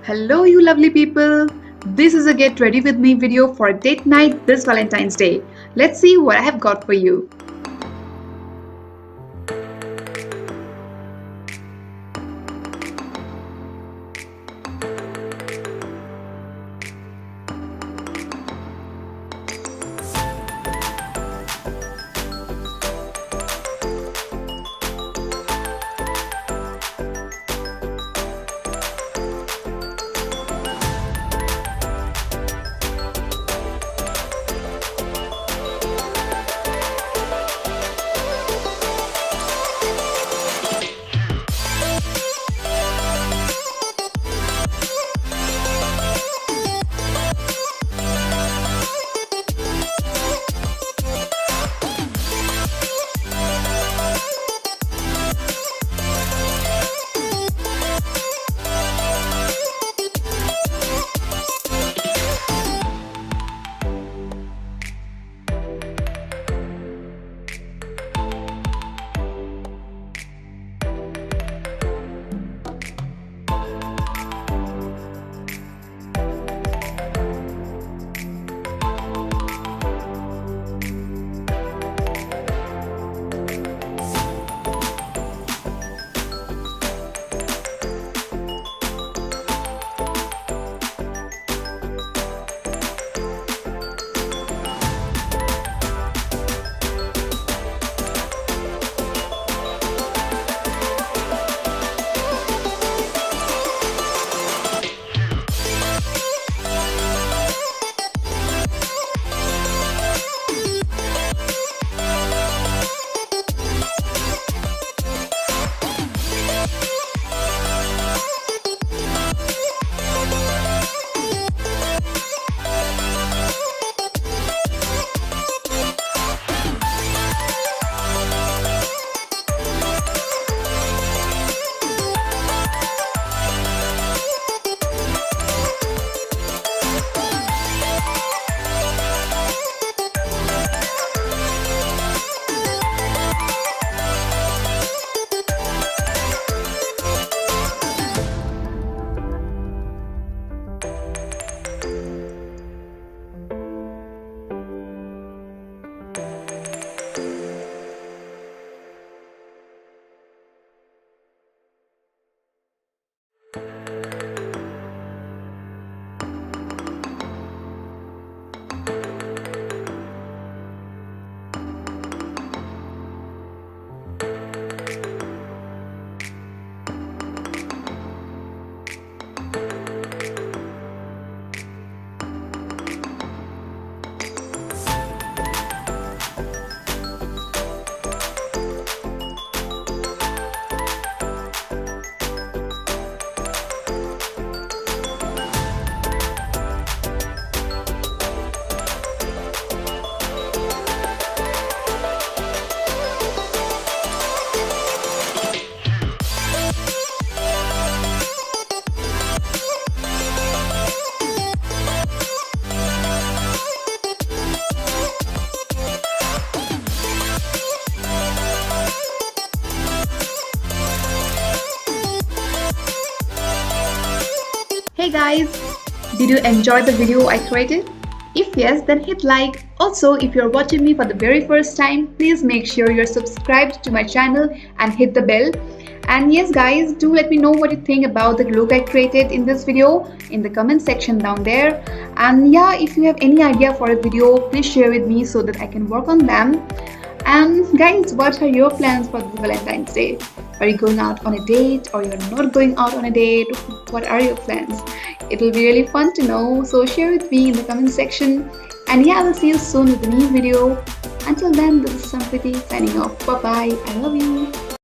Hello, you lovely people. This is a get ready with me video for a date night this Valentine's Day. Let's see what I have got for you. Hey guys, did you enjoy the video I created? If yes, then hit like. Also, if you're watching me for the very first time, please make sure you're subscribed to my channel and hit the bell. And yes guys, do let me know what you think about the look I created in this video in the comment section down there. And yeah, if you have any idea for a video, please share with me so that I can work on them. And guys, what are your plans for the Valentine's Day? Are you going out on a date or you're not going out on a date? What are your plans? It will be really fun to know, so share with me in the comment section. And yeah, I will see you soon with a new video. Until then, this is Sampriti signing off. Bye bye. I love you.